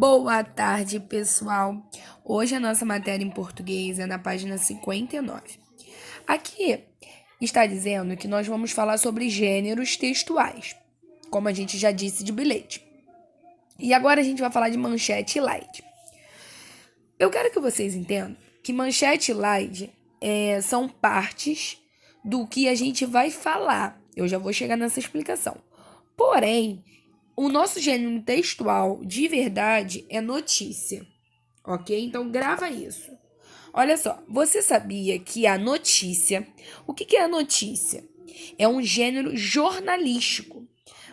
Boa tarde, pessoal. Hoje a nossa matéria em português é na página 59. Aqui está dizendo que nós vamos falar sobre gêneros textuais, como a gente já disse de bilhete. E agora a gente vai falar de manchete e slide. Eu quero que vocês entendam que manchete e slide são partes do que a gente vai falar. Eu já vou chegar nessa explicação. Porém, o nosso gênero textual de verdade é notícia, ok? Então grava isso. Olha só, você sabia que a notícia... O que é a notícia? É um gênero jornalístico.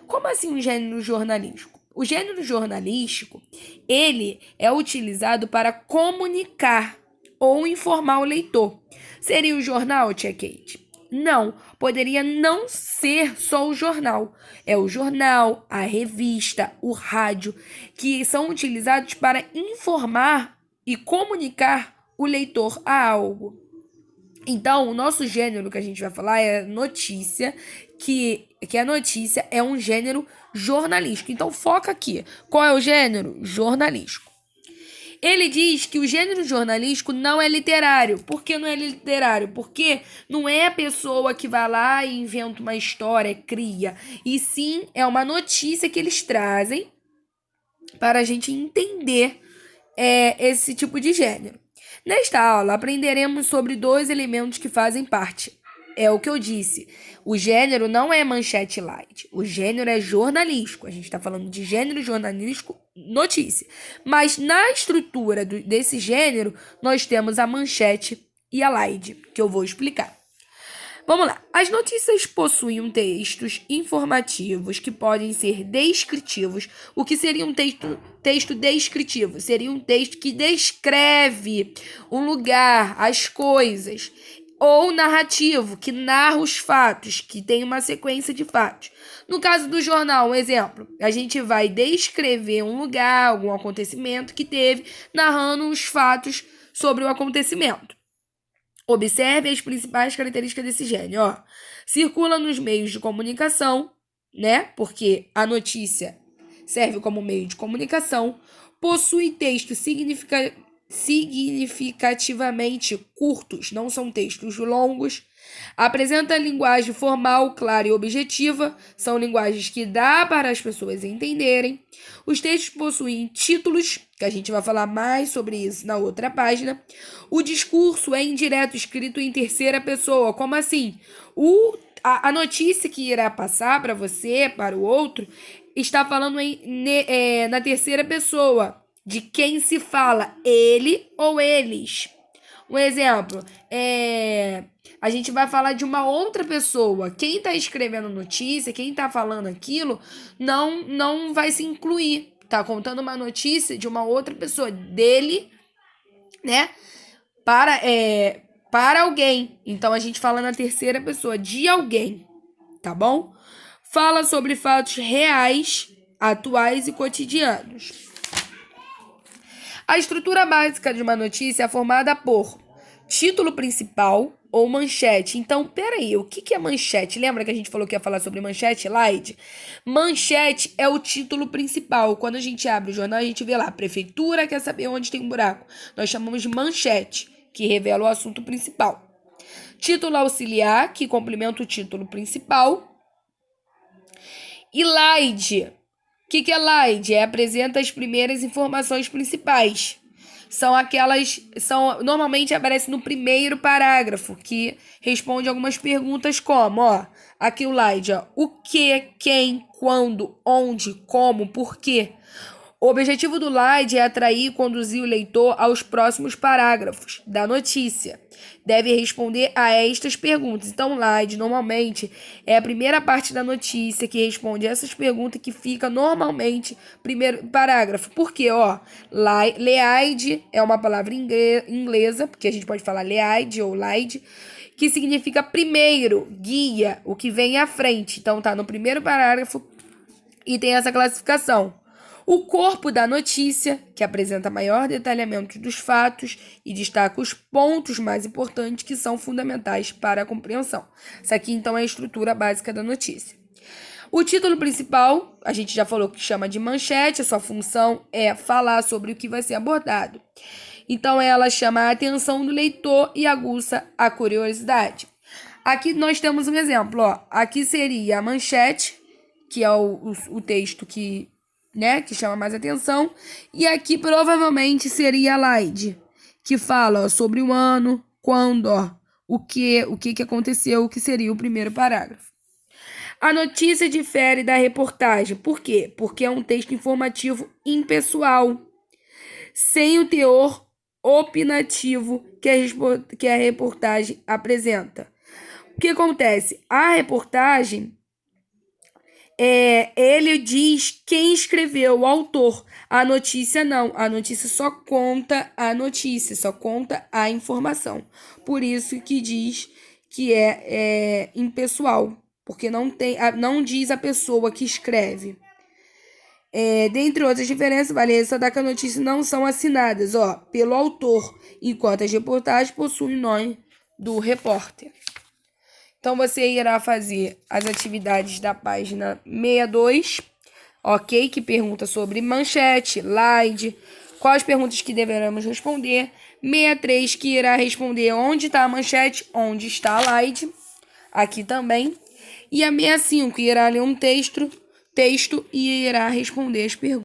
Como assim um gênero jornalístico? O gênero jornalístico, ele é utilizado para comunicar ou informar o leitor. Seria o jornal, Tia Kate? Não, poderia não ser só o jornal. É o jornal, a revista, o rádio, que são utilizados para informar e comunicar o leitor a algo. Então, o nosso gênero que a gente vai falar é notícia, que a notícia é um gênero jornalístico. Então, foca aqui. Qual é o gênero? Jornalístico. Ele diz que o gênero jornalístico não é literário. Por que não é literário? Porque não é a pessoa que vai lá e inventa uma história, cria. E sim, é uma notícia que eles trazem para a gente entender esse tipo de gênero. Nesta aula, aprenderemos sobre dois elementos que fazem parte. É o que eu disse. O gênero não é manchete light. O gênero é jornalístico. A gente está falando de gênero jornalístico, notícia. Mas na estrutura desse gênero, nós temos a manchete e a slide, que eu vou explicar. Vamos lá. As notícias possuem textos informativos que podem ser descritivos. O que seria um texto descritivo? Seria um texto que descreve um lugar, as coisas. Ou narrativo, que narra os fatos, que tem uma sequência de fatos. No caso do jornal, um exemplo, a gente vai descrever um lugar, algum acontecimento que teve, narrando os fatos sobre o acontecimento. Observe as principais características desse gênero. Ó. Circula nos meios de comunicação, né? Porque a notícia serve como meio de comunicação. Possui textos significativamente curtos, não são textos longos. Apresenta linguagem formal, clara e objetiva. São linguagens que dá para as pessoas entenderem. Os textos possuem títulos, que a gente vai falar mais sobre isso na outra página. O discurso é indireto, escrito em terceira pessoa. Como assim? A notícia que irá passar para você, para o outro, está falando na terceira pessoa. De quem se fala, ele ou eles. Um exemplo, a gente vai falar de uma outra pessoa. Quem está escrevendo notícia, quem está falando aquilo, não vai se incluir. Tá contando uma notícia de uma outra pessoa, dele, né? Para alguém. Então a gente fala na terceira pessoa, de alguém, tá bom? Fala sobre fatos reais, atuais e cotidianos. A estrutura básica de uma notícia é formada por título principal ou manchete. Então, peraí, o que é manchete? Lembra que a gente falou que ia falar sobre manchete, slide? Manchete é o título principal. Quando a gente abre o jornal, a gente vê lá, prefeitura quer saber onde tem um buraco. Nós chamamos de manchete, que revela o assunto principal. Título auxiliar, que complementa o título principal. E slide. O que é slide? Apresenta as primeiras informações principais. Normalmente aparece no primeiro parágrafo, que responde algumas perguntas como, aqui o slide, o que, quem, quando, onde, como, por quê. O objetivo do slide é atrair e conduzir o leitor aos próximos parágrafos da notícia. Deve responder a estas perguntas. Então, o slide, normalmente, é a primeira parte da notícia que responde a essas perguntas que fica, normalmente, primeiro parágrafo. Por quê? Lead é uma palavra inglesa, porque a gente pode falar lead ou lead, que significa primeiro, guia, o que vem à frente. Então, tá no primeiro parágrafo e tem essa classificação. O corpo da notícia, que apresenta maior detalhamento dos fatos e destaca os pontos mais importantes que são fundamentais para a compreensão. Isso aqui, então, é a estrutura básica da notícia. O título principal, a gente já falou que chama de manchete, a sua função é falar sobre o que vai ser abordado. Então, ela chama a atenção do leitor e aguça a curiosidade. Aqui nós temos um exemplo, ó. Aqui seria a manchete, que é o texto que chama mais atenção. E aqui provavelmente seria a slide, que fala, ó, sobre o ano, quando, ó, o que aconteceu, o que seria o primeiro parágrafo. A notícia difere da reportagem. Por quê? Porque é um texto informativo impessoal, sem o teor opinativo que a reportagem apresenta. O que acontece? A reportagem, ele diz quem escreveu, o autor. A notícia não. A notícia só conta a notícia, só conta a informação. Por isso que diz que é impessoal, porque não diz a pessoa que escreve. Dentre outras diferenças, vale ressaltar que as notícias não são assinadas, ó, pelo autor, enquanto as reportagens possuem o nome do repórter. Então, você irá fazer as atividades da página 62, ok? Que pergunta sobre manchete, slide, quais perguntas que deveremos responder. 63, que irá responder onde está a manchete, onde está a slide, aqui também. E a 65, que irá ler um texto e irá responder as perguntas.